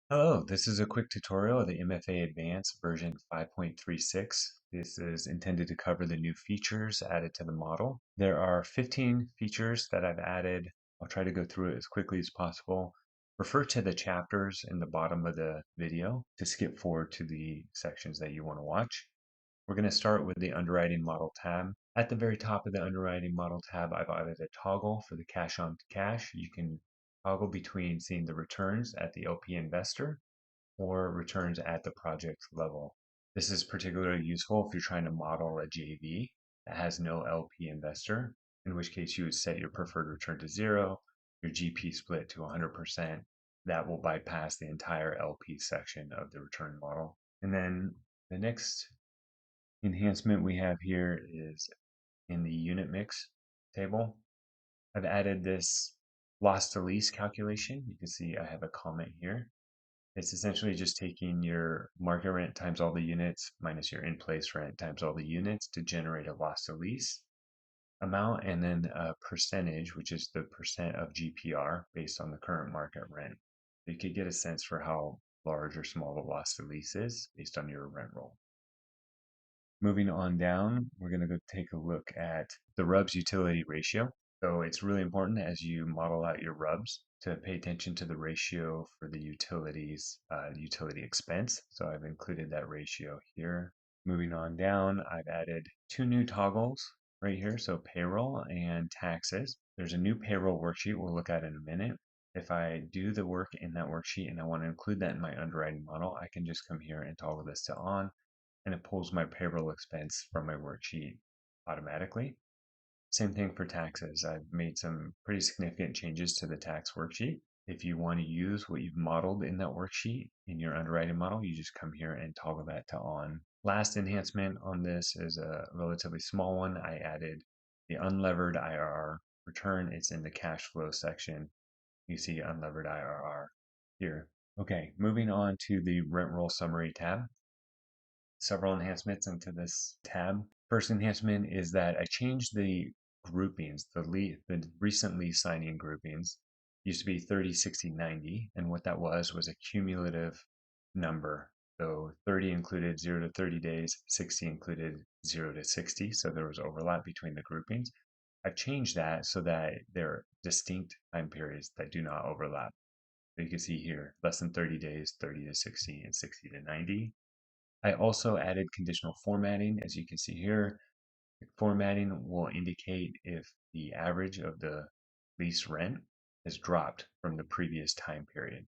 Hello, this is a quick tutorial of the MFA Advanced version 5.36. This is intended to cover the new features added to the model. There are 15 features that I've added. I'll try to go through it as quickly as possible. Refer to the chapters in the bottom of the video to skip forward to the sections that you want to watch. We're going to start with the underwriting model tab. At the very top of the underwriting model tab, I've added a toggle for the cash on cash. You can toggle between seeing the returns at the LP investor or returns at the project level. This is particularly useful if you're trying to model a JV that has no LP investor, in which case you would set your preferred return to 0, your GP split to 100%. That will bypass the entire LP section of the return model. And then the next enhancement we have here is in the unit mix table. I've added this loss to lease calculation. You can see I have a comment here. It's essentially just taking your market rent times all the units minus your in-place rent times all the units to generate a loss to lease amount, and then a percentage, which is the percent of GPR based on the current market rent. You could get a sense for how large or small the loss to lease is based on your rent roll. Moving on down, we're going to go take a look at the RUBS utility ratio. So it's really important as you model out your RUBS to pay attention to the ratio for the utilities, utility expense. So I've included that ratio here. Moving on down, I've added two new toggles right here. So payroll and taxes. There's a new payroll worksheet we'll look at in a minute. If I do the work in that worksheet and I want to include that in my underwriting model, I can just come here and toggle this to on, and it pulls my payroll expense from my worksheet automatically. Same thing for taxes. I've made some pretty significant changes to the tax worksheet. If you want to use what you've modeled in that worksheet in your underwriting model, you just come here and toggle that to on. Last enhancement on this is a relatively small one. I added the unlevered IRR return. It's in the cash flow section. You see unlevered IRR here. Okay, moving on to the rent roll summary tab. Several enhancements into this tab. First enhancement is that I changed the groupings, the recent lease signing groupings. Used to be 30, 60, 90, and what that was a cumulative number. So 30 included 0 to 30 days, 60 included 0 to 60, so there was overlap between the groupings. I've changed that so that they're distinct time periods that do not overlap. So you can see here, less than 30 days, 30 to 60, and 60 to 90. I also added conditional formatting. As you can see here, formatting will indicate if the average of the lease rent has dropped from the previous time period.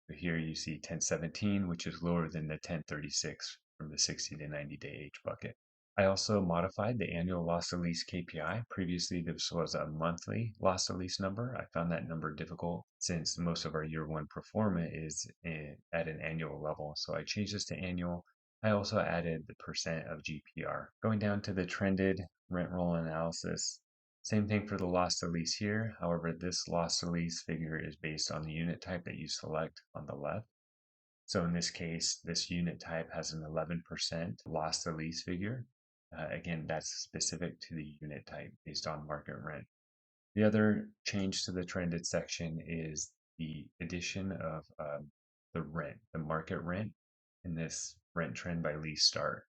So here you see 1017, which is lower than the 1036 from the 60 to 90 day age bucket. I also modified the annual loss to lease KPI. Previously, this was a monthly loss to lease number. I found that number difficult since most of our year one pro forma is at an annual level. So I changed this to annual. I also added the percent of GPR. Going down to the trended rent roll analysis, same thing for the loss to lease here. However, this loss to lease figure is based on the unit type that you select on the left. So in this case, this unit type has an 11% loss to lease figure. Again, that's specific to the unit type based on market rent. The other change to the trended section is the addition of the rent, the market rent in this rent trend by lease start.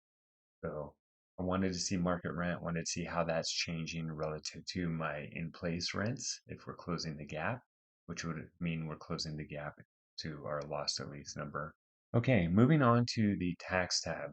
So I wanted to see market rent, wanted to see how that's changing relative to my in-place rents if we're closing the gap, which would mean we're closing the gap to our loss to lease number. Okay, moving on to the tax tab.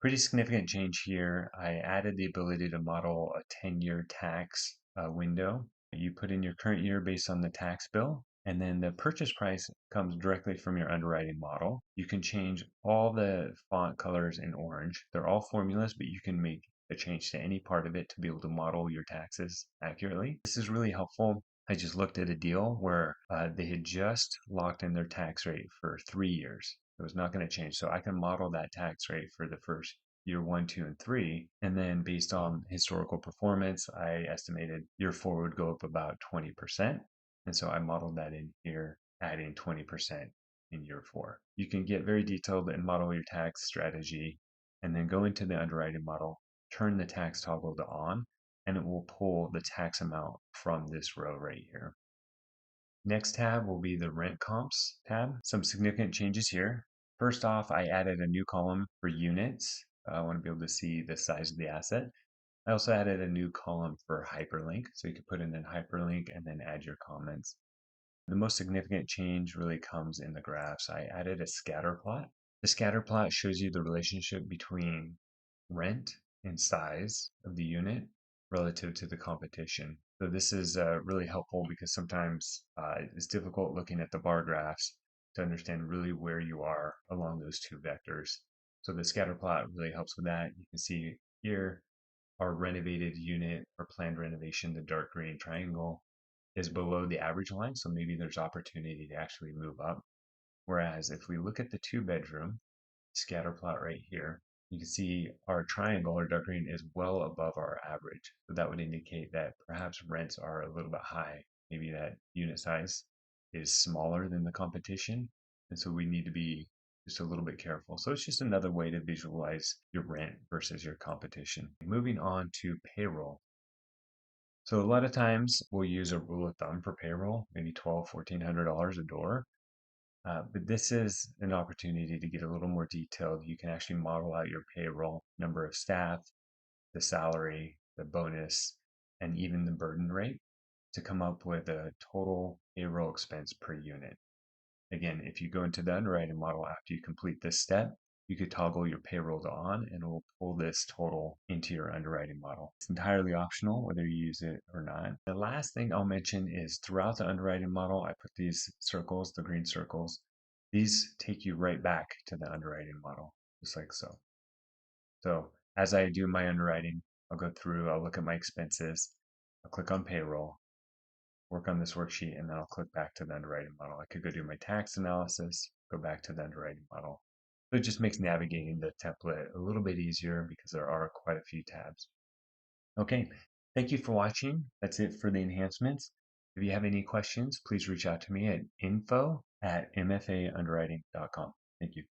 Pretty significant change here. I added the ability to model a 10-year tax window. You put in your current year based on the tax bill, and then the purchase price comes directly from your underwriting model. You can change all the font colors in orange. They're all formulas, but you can make a change to any part of it to be able to model your taxes accurately. This is really helpful. I just looked at a deal where they had just locked in their tax rate for 3 years. It was not going to change. So I can model that tax rate for the first year 1, 2, and 3. And then based on historical performance, I estimated year 4 would go up about 20%. And so I modeled that in here, adding 20% in year 4. You can get very detailed and model your tax strategy, and then go into the underwriting model, turn the tax toggle to on, and it will pull the tax amount from this row right here. Next tab will be the rent comps tab. Some significant changes here. First off, I added a new column for units. I want to be able to see the size of the asset. I also added a new column for hyperlink, so you can put in a hyperlink and then add your comments. The most significant change really comes in the graphs. I added a scatter plot. The scatter plot shows you the relationship between rent and size of the unit relative to the competition. So this is really helpful because sometimes it's difficult looking at the bar graphs to understand really where you are along those two vectors. So the scatter plot really helps with that. You can see here our renovated unit or planned renovation, the dark green triangle, is below the average line. So maybe there's opportunity to actually move up. Whereas if we look at the 2-bedroom scatter plot right here, you can see our triangle or dark green is well above our average. So that would indicate that perhaps rents are a little bit high. Maybe that unit size is smaller than the competition. And so we need to be just a little bit careful. So it's just another way to visualize your rent versus your competition. Moving on to payroll. So a lot of times we'll use a rule of thumb for payroll, maybe $1,200, $1,400 a door. But this is an opportunity to get a little more detailed. You can actually model out your payroll, number of staff, the salary, the bonus, and even the burden rate to come up with a total payroll expense per unit. Again, if you go into the underwriting model after you complete this step, you could toggle your payroll to on and it will pull this total into your underwriting model. It's entirely optional whether you use it or not. The last thing I'll mention is throughout the underwriting model, I put these circles, the green circles. These take you right back to the underwriting model, just like so. So as I do my underwriting, I'll go through, I'll look at my expenses, I'll click on payroll, work on this worksheet, and then I'll click back to the underwriting model. I could go do my tax analysis, go back to the underwriting model. So it just makes navigating the template a little bit easier because there are quite a few tabs. Okay, thank you for watching. That's it for the enhancements. If you have any questions, please reach out to me at info@mfaunderwriting.com. Thank you.